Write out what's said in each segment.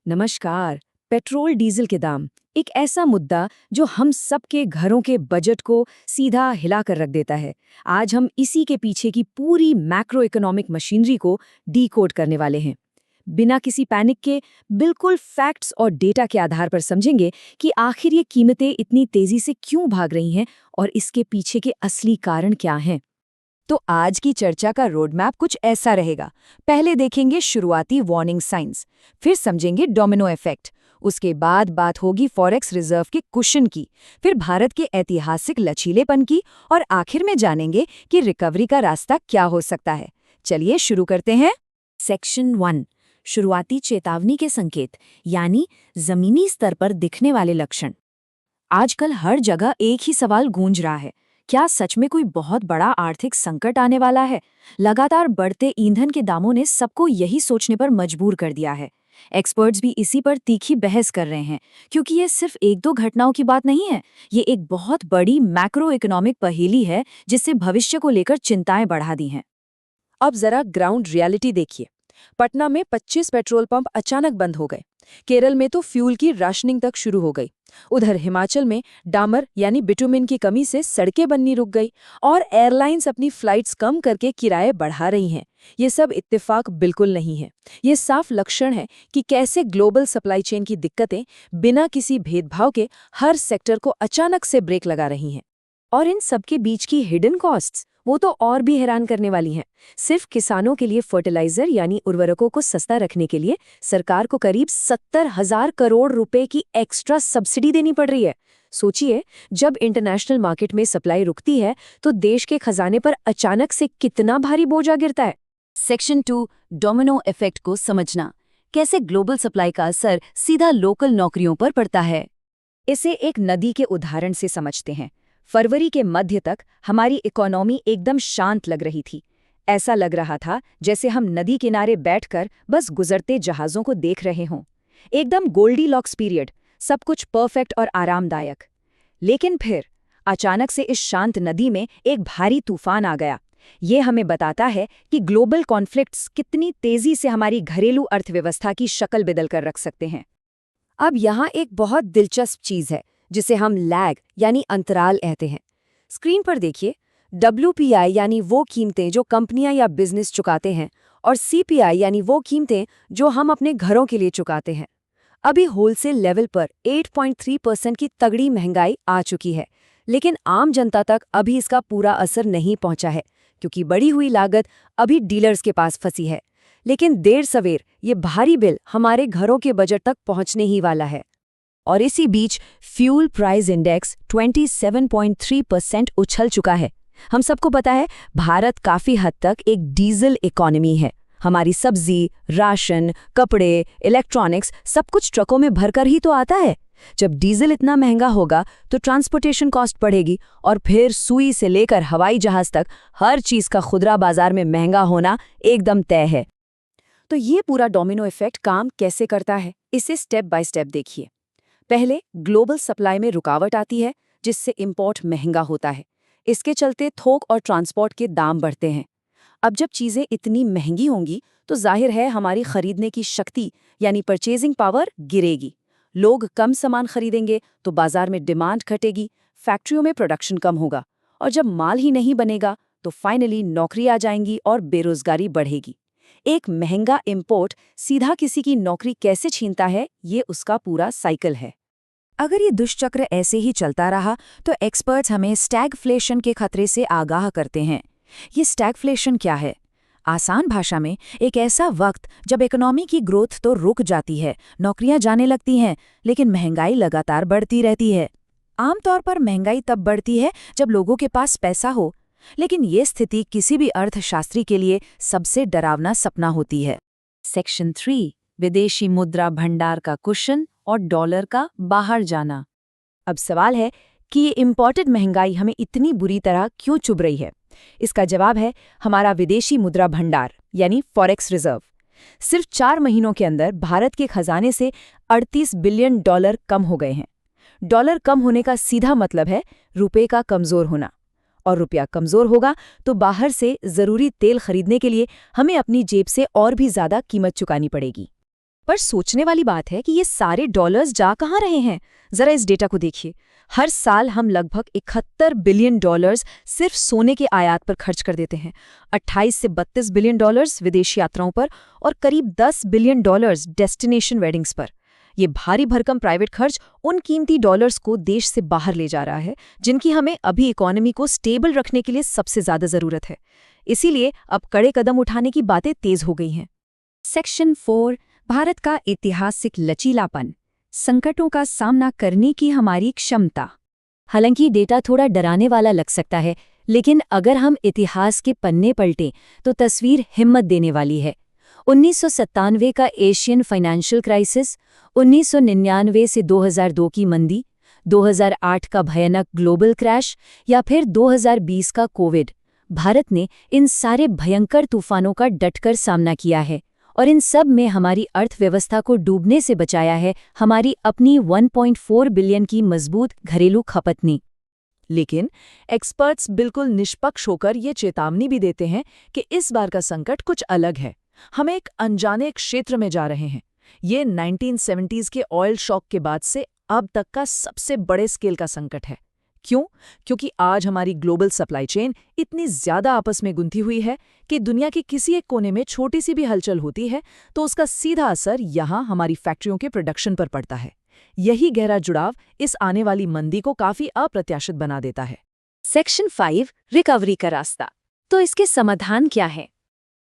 नमस्कार। Petrol diesel के दाम एक ऐसा मुद्दा जो हम सबके घरों के बजट को सीधा हिला कर रख देता है। आज हम इसी के पीछे की पूरी मैक्रो इकोनॉमिक मशीनरी को डीकोड करने वाले हैं। बिना किसी पैनिक के बिल्कुल फैक्ट्स और डेटा के आधार पर समझेंगे कि आखिर ये कीमतें इतनी तेजी से क्यों भाग रही हैं और इसके पीछे के असली कारण क्या हैं। तो आज की चर्चा का रोड मैप कुछ ऐसा रहेगा। पहले देखेंगे शुरुआती वार्निंग साइंस, फिर समझेंगे डोमिनो इफेक्ट, उसके बाद बात होगी फॉरेक्स रिजर्व के कुशन की, फिर भारत के ऐतिहासिक लचीलेपन की और आखिर में जानेंगे कि रिकवरी का रास्ता क्या हो सकता है। चलिए शुरू करते हैं। सेक्शन 1, शुरुआती चेतावनी के संकेत यानी जमीनी स्तर पर दिखने वाले लक्षण। आजकल हर जगह एक ही सवाल गूंज रहा है, क्या सच में कोई बहुत बड़ा आर्थिक संकट आने वाला है? लगातार बढ़ते ईंधन के दामों ने सबको यही सोचने पर मजबूर कर दिया है। एक्सपर्ट्स भी इसी पर तीखी बहस कर रहे हैं, क्योंकि ये सिर्फ एक दो घटनाओं की बात नहीं है। ये एक बहुत बड़ी मैक्रो इकोनॉमिक पहेली है जिससे भविष्य को लेकर चिंताएं बढ़ा दी हैं। अब जरा ग्राउंड रियलिटी देखिए। पटना में 25 पेट्रोल पंप अचानक बंद हो गए। केरल में तो फ्यूल की राशनिंग तक शुरू हो गई। उधर हिमाचल में डामर यानी बिटुमिन की कमी से सड़कें बननी रुक गई और एयरलाइंस अपनी फ्लाइट्स कम करके किराए बढ़ा रही हैं। ये सब इत्तेफाक बिल्कुल नहीं है। ये साफ लक्षण है कि कैसे ग्लोबल सप्लाई चेन की दिक्कतें बिना किसी भेदभाव के हर सेक्टर को अचानक से ब्रेक लगा रही हैं। और इन सबके बीच की हिडन कॉस्ट्स वो तो और भी हैरान करने वाली हैं। सिर्फ किसानों के लिए फर्टिलाइजर यानी उर्वरकों को सस्ता रखने के लिए सरकार को करीब 70,000 करोड़ रुपए की एक्स्ट्रा सब्सिडी देनी पड़ रही है। सोचिए, जब इंटरनेशनल मार्केट में सप्लाई रुकती है तो देश के खजाने पर अचानक से कितना भारी बोझ आ गिरता है। सेक्शन 2, डोमिनो इफेक्ट को समझना, कैसे ग्लोबल सप्लाई का असर सीधा लोकल नौकरियों पर पड़ता है। इसे एक नदी के उदाहरण से समझते हैं। फरवरी के मध्य तक हमारी इकोनॉमी एकदम शांत लग रही थी। ऐसा लग रहा था जैसे हम नदी किनारे बैठकर बस गुजरते जहाज़ों को देख रहे हों। एकदम गोल्डीलॉक्स पीरियड, सब कुछ परफेक्ट और आरामदायक। लेकिन फिर अचानक से इस शांत नदी में एक भारी तूफान आ गया। ये हमें बताता है कि ग्लोबल कॉन्फ्लिक्ट्स कितनी तेजी से हमारी घरेलू अर्थव्यवस्था की शक्ल बदल कर रख सकते हैं। अब यहाँ एक बहुत दिलचस्प चीज़ है जिसे हम लैग यानी अंतराल कहते हैं। स्क्रीन पर देखिए, WPI यानी वो कीमतें जो कंपनियां या बिजनेस चुकाते हैं और CPI यानी वो कीमतें जो हम अपने घरों के लिए चुकाते हैं। अभी होलसेल लेवल पर 8.3% की तगड़ी महंगाई आ चुकी है, लेकिन आम जनता तक अभी इसका पूरा असर नहीं पहुंचा है, क्योंकि बढ़ी हुई लागत अभी डीलर्स के पास फंसी है। लेकिन देर सवेर ये भारी बिल हमारे घरों के बजट तक पहुंचने ही वाला है। और इसी बीच फ्यूल प्राइस इंडेक्स 27.3% उछल चुका है। हम सबको पता है, भारत काफी हद तक एक डीजल इकोनॉमी है। हमारी सब्जी, राशन, कपड़े, इलेक्ट्रॉनिक्स सब कुछ ट्रकों में भरकर ही तो आता है। जब डीजल इतना महंगा होगा तो ट्रांसपोर्टेशन कॉस्ट बढ़ेगी और फिर सुई से लेकर हवाई जहाज तक हर चीज का खुदरा बाजार में महंगा होना एकदम तय है। तो ये पूरा डोमिनो इफेक्ट काम कैसे करता है, इसे स्टेप बाय स्टेप देखिए। पहले ग्लोबल सप्लाई में रुकावट आती है, जिससे इंपोर्ट महंगा होता है। इसके चलते थोक और ट्रांसपोर्ट के दाम बढ़ते हैं। अब जब चीज़ें इतनी महंगी होंगी तो जाहिर है हमारी खरीदने की शक्ति यानी परचेजिंग पावर गिरेगी। लोग कम सामान खरीदेंगे तो बाजार में डिमांड घटेगी, फैक्ट्रियों में प्रोडक्शन कम होगा और जब माल ही नहीं बनेगा तो फाइनली नौकरी आ जाएंगी और बेरोजगारी बढ़ेगी। एक महंगा इंपोर्ट सीधा किसी की नौकरी कैसे छीनता है, ये उसका पूरा साइकिल है। अगर ये दुष्चक्र ऐसे ही चलता रहा तो एक्सपर्ट्स हमें स्टैगफ्लेशन के खतरे से आगाह करते हैं। ये स्टैगफ्लेशन क्या है? आसान भाषा में एक ऐसा वक्त जब इकोनॉमी की ग्रोथ तो रुक जाती है, नौकरियां जाने लगती हैं, लेकिन महंगाई लगातार बढ़ती रहती है। आमतौर पर महंगाई तब बढ़ती है जब लोगों के पास पैसा हो, लेकिन ये स्थिति किसी भी अर्थशास्त्री के लिए सबसे डरावना सपना होती है। सेक्शन 3, विदेशी मुद्रा भंडार का कुशन और डॉलर का बाहर जाना। अब सवाल है कि ये इंपोर्टेड महंगाई हमें इतनी बुरी तरह क्यों चुभ रही है? इसका जवाब है हमारा विदेशी मुद्रा भंडार यानी फॉरेक्स रिजर्व। सिर्फ 4 महीनों के अंदर भारत के खजाने से $38 बिलियन कम हो गए हैं। डॉलर कम होने का सीधा मतलब है रुपये का कमजोर होना, और रुपया कमजोर होगा तो बाहर से जरूरी तेल खरीदने के लिए हमें अपनी जेब से और भी ज्यादा कीमत चुकानी पड़ेगी। पर सोचने वाली बात है कि ये सारे डॉलर्स जा कहाँ रहे हैं। जरा इस डेटा को देखिए। हर साल हम लगभग 71 बिलियन डॉलर्स सिर्फ सोने के आयात पर खर्च कर देते हैं, 28 से 32 बिलियन डॉलर्स विदेशी यात्राओं पर और करीब 10 बिलियन डॉलर्स डेस्टिनेशन वेडिंग्स पर। ये भारी भरकम प्राइवेट खर्च उन कीमती डॉलर्स को देश से बाहर ले जा रहा है जिनकी हमें अभी इकोनॉमी को स्टेबल रखने के लिए सबसे ज्यादा जरूरत है। इसीलिए अब कड़े कदम उठाने की बातें तेज हो गई हैं। सेक्शन 4, भारत का ऐतिहासिक लचीलापन, संकटों का सामना करने की हमारी क्षमता। हालांकि डेटा थोड़ा डराने वाला लग सकता है, लेकिन अगर हम इतिहास के पन्ने पलटें तो तस्वीर हिम्मत देने वाली है। 1997 का एशियन फाइनेंशियल क्राइसिस, 1999 से 2002 की मंदी, 2008 का भयानक ग्लोबल क्रैश या फिर 2020 का कोविड, भारत ने इन सारे भयंकर तूफानों का डटकर सामना किया है और इन सब में हमारी अर्थव्यवस्था को डूबने से बचाया है हमारी अपनी 1.4 बिलियन की मजबूत घरेलू खपत ने। लेकिन एक्सपर्ट्स बिल्कुल निष्पक्ष होकर ये चेतावनी भी देते हैं कि इस बार का संकट कुछ अलग है। हम एक अनजाने क्षेत्र में जा रहे हैं। ये 1970s के ऑयल शॉक के बाद से अब तक का सबसे बड़े स्केल का संकट है। क्यों? क्योंकि आज हमारी ग्लोबल सप्लाई चेन इतनी ज्यादा आपस में गुंथी हुई है कि दुनिया के किसी एक कोने में छोटी सी भी हलचल होती है तो उसका सीधा असर यहाँ हमारी फैक्ट्रियों के प्रोडक्शन पर पड़ता है। यही गहरा जुड़ाव इस आने वाली मंदी को काफी अप्रत्याशित बना देता है। सेक्शन 5, रिकवरी का रास्ता। तो इसके समाधान क्या है?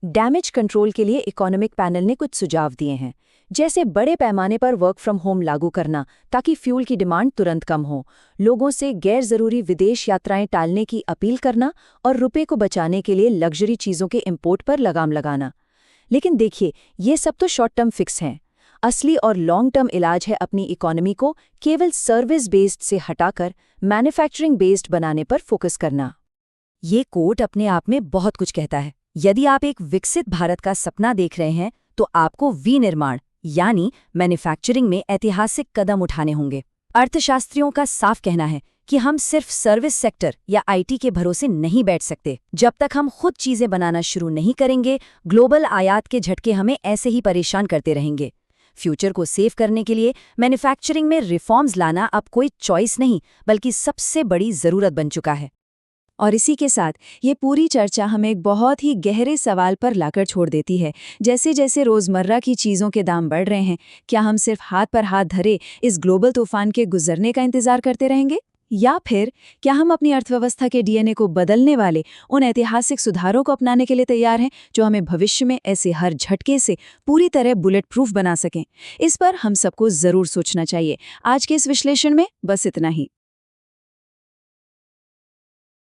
डैमेज कंट्रोल के लिए इकोनॉमिक पैनल ने कुछ सुझाव दिए हैं, जैसे बड़े पैमाने पर वर्क फ्रॉम होम लागू करना ताकि फ्यूल की डिमांड तुरंत कम हो, लोगों से गैर जरूरी विदेश यात्राएं टालने की अपील करना और रुपए को बचाने के लिए लग्जरी चीजों के इंपोर्ट पर लगाम लगाना। लेकिन देखिए, ये सब तो शॉर्ट टर्म फिक्स हैं। असली और लॉन्ग टर्म इलाज है अपनी इकोनॉमी को केवल सर्विस बेस्ड से हटाकर मैन्युफैक्चरिंग बेस्ड बनाने पर फोकस करना। ये कोट अपने आप में बहुत कुछ कहता है। यदि आप एक विकसित भारत का सपना देख रहे हैं तो आपको विनिर्माण यानी मैन्युफैक्चरिंग में ऐतिहासिक कदम उठाने होंगे। अर्थशास्त्रियों का साफ कहना है कि हम सिर्फ सर्विस सेक्टर या आईटी के भरोसे नहीं बैठ सकते। जब तक हम खुद चीजें बनाना शुरू नहीं करेंगे, ग्लोबल आयात के झटके हमें ऐसे ही परेशान करते रहेंगे। फ्यूचर को सेव करने के लिए मैन्युफैक्चरिंग में रिफॉर्म्स लाना अब कोई चॉइस नहीं बल्कि सबसे बड़ी जरूरत बन चुका है। और इसी के साथ ये पूरी चर्चा हमें एक बहुत ही गहरे सवाल पर लाकर छोड़ देती है। जैसे जैसे रोज़मर्रा की चीज़ों के दाम बढ़ रहे हैं, क्या हम सिर्फ हाथ पर हाथ धरे इस ग्लोबल तूफान के गुजरने का इंतजार करते रहेंगे, या फिर क्या हम अपनी अर्थव्यवस्था के डीएनए को बदलने वाले उन ऐतिहासिक सुधारों को अपनाने के लिए तैयार हैं जो हमें भविष्य में ऐसे हर झटके से पूरी तरह बुलेट प्रूफ बना सकें? इस पर हम सबको ज़रूर सोचना चाहिए। आज के इस विश्लेषण में बस इतना ही।